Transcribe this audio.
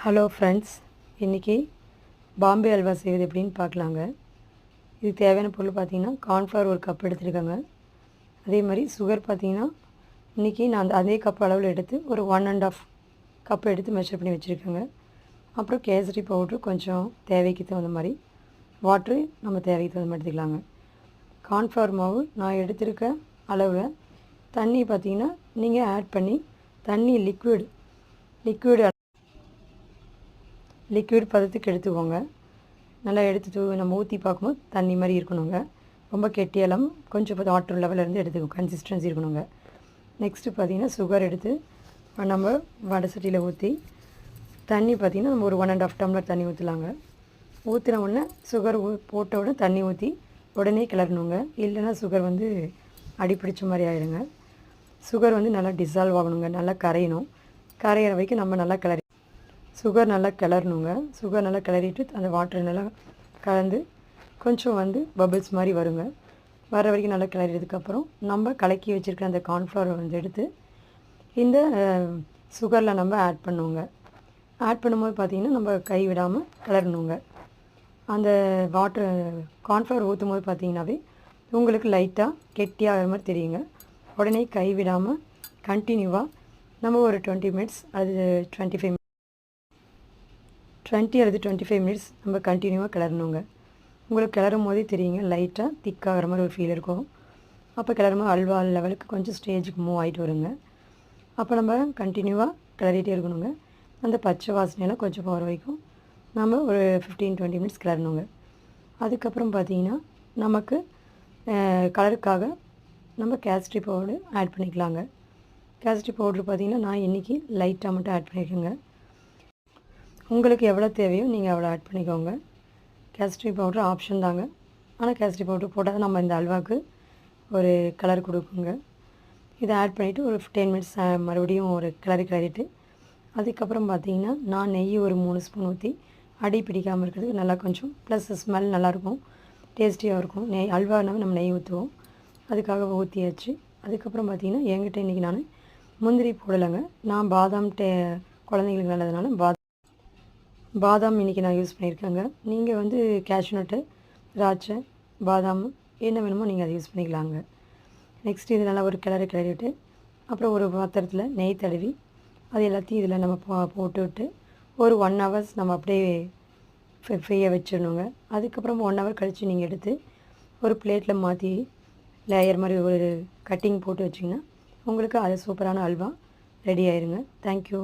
Hello friends, இன்றைக்கி பாம்பே அல்வா செய்வது எப்படின்னு பார்க்கலாங்க. இதுக்கு தேவையான பொருள் பார்த்திங்கன்னா, கார்ன்ஃப்ளவர் ஒரு கப் எடுத்துருக்கேங்க. அதே மாதிரி சுகர் பார்த்திங்கன்னா, இன்றைக்கி நான் அதே கப் அளவில் எடுத்து ஒரு 1½ கப் எடுத்து மெஷர் பண்ணி வச்சுருக்கேங்க. அப்புறம் கேசரி பவுட்ரு கொஞ்சம் தேவைக்கு தகுந்த மாதிரி, வாட்ரு நம்ம தேவைக்கு தகுந்த மாதிரி எடுத்துக்கலாங்க. கார்ன்ஃப்ளவர் மாவு நான் எடுத்திருக்க அளவில் தண்ணி பார்த்திங்கன்னா நீங்கள் ஆட் பண்ணி தண்ணி லிக்விட் பதத்துக்கு எடுத்துக்கோங்க. நல்லா எடுத்து நம்ம ஊற்றி பார்க்கும்போது தண்ணி மாதிரி இருக்கணுங்க. ரொம்ப கெட்டியெல்லாம் கொஞ்சம் வாட்டர் லெவலிருந்து எடுத்துக்கோ கன்சிஸ்டன்சி இருக்கணுங்க. நெக்ஸ்ட்டு பார்த்திங்கன்னா சுகர் எடுத்து நம்ம வடை சட்டியில் ஊற்றி தண்ணி பார்த்திங்கன்னா நம்ம ஒரு 1½ டம்ளர் தண்ணி ஊற்றலாங்க. ஊற்றின உடனே சுகர் போட்ட உடனே தண்ணி ஊற்றி உடனே கிளறணுங்க. இல்லைன்னா சுகர் வந்து அடிப்பிடிச்ச மாதிரி ஆகிடுங்க. சுகர் வந்து நல்லா டிசால்வ் ஆகணுங்க, நல்லா கரையணும். கரையிற வரைக்கும் நம்ம நல்லா சுகர் நல்லா கிளறணுங்க. சுகர் நல்லா கிளறிட்டு அந்த வாட்டர் நல்லா கலந்து கொஞ்சம் வந்து பபிள்ஸ் மாதிரி வருங்க. வர வரைக்கும் நல்லா கிளறினதுக்கப்புறம் நம்ம கலக்கி வச்சுருக்க அந்த கார்ன்ஃப்ளவரை வந்து எடுத்து இந்த சுகரில் நம்ம ஆட் பண்ணுவோங்க. ஆட் பண்ணும்போது பார்த்திங்கன்னா நம்ம கை விடாமல் கிளறணுங்க. அந்த கார்ன்ஃப்ளவர் ஊற்றும் போது பார்த்திங்கனாவே உங்களுக்கு லைட்டாக கெட்டியாகிற மாதிரி தெரியுங்க. உடனே கை விடாமல் கண்டினியூவாக நம்ம ஒரு 20 மினிட்ஸ் அது 20 அல்லது 25 மினிட்ஸ் நம்ம கண்டினியூவாக கிளறணுங்க. உங்களுக்கு கிளறும் போதே தெரியுங்க, லைட்டாக திக்காகிற மாதிரி ஒரு ஃபீல் இருக்கும். அப்போ கிளறும் போது அல்வா லெவலுக்கு கொஞ்சம் ஸ்டேஜுக்கு மூவ் ஆகிட்டு வருங்க. அப்போ நம்ம கண்டினியூவாக கிளறிட்டே இருக்கணுங்க. அந்த பச்சை வாசனையெல்லாம் கொஞ்சம் போகிற வரைக்கும் நம்ம ஒரு 15-20 மினிட்ஸ் கிளறணுங்க. அதுக்கப்புறம் பார்த்திங்கன்னா நமக்கு கலருக்காக நம்ம கேசரி பவுடர் ஆட் பண்ணிக்கலாங்க. கேசரி பவுட்ரு பார்த்திங்கன்னா நான் இன்றைக்கி லைட்டாக மட்டும் ஆட் பண்ணியிருக்கேங்க. உங்களுக்கு எவ்வளோ தேவையோ நீங்கள் அவ்வளோ ஆட் பண்ணிக்கோங்க. கேசரி பவுட்ரு ஆப்ஷன் தாங்க. ஆனால் கேசரி பவுட்ரு போட்டால் தான் நம்ம இந்த அல்வாவுக்கு ஒரு கலர் கொடுக்குங்க. இதை ஆட் பண்ணிவிட்டு ஒரு 10 மினிட்ஸ் மறுபடியும் ஒரு கிளறிட்டு அதுக்கப்புறம் பார்த்திங்கன்னா நான் நெய் ஒரு 3 ஸ்பூன் ஊற்றி அடி பிடிக்காமல் இருக்கிறதுக்கு நல்லா கொஞ்சம் ப்ளஸ் ஸ்மெல் நல்லாயிருக்கும், டேஸ்டியாக இருக்கும். அல்வானாவே நம்ம நெய் ஊற்றுவோம், அதுக்காக ஊற்றியாச்சு. அதுக்கப்புறம் பார்த்திங்கன்னா என்கிட்ட இன்றைக்கி நான் முந்திரி போடலைங்க. நான் பாதாம் குழந்தைங்களுக்கு நல்லதுனால பாதாம் இன்றைக்கி நான் யூஸ் பண்ணியிருக்கேங்க. நீங்கள் வந்து கேஷ்யூ நட்டு, திராட்சை, பாதாம் என்ன வேணுமோ நீங்கள் அதை யூஸ் பண்ணிக்கலாங்க. நெக்ஸ்ட் இது நல்லா ஒரு கிளறிவிட்டு அப்புறம் ஒரு பாத்திரத்தில் நெய் தடவி அது எல்லாத்தையும் இதில் நம்ம போட்டு விட்டு ஒரு 1 ஹவர்ஸ் நம்ம அப்படியே ஃப்ரீயாக வச்சிடணுங்க. அதுக்கப்புறம் 1 ஹவர் கழித்து நீங்கள் எடுத்து ஒரு பிளேட்டில் மாற்றி லேயர் மாதிரி ஒரு கட்டிங் போட்டு வச்சிங்கன்னா உங்களுக்கு அது சூப்பரான அல்வா ரெடி ஆயிருங்க. தேங்க்யூ.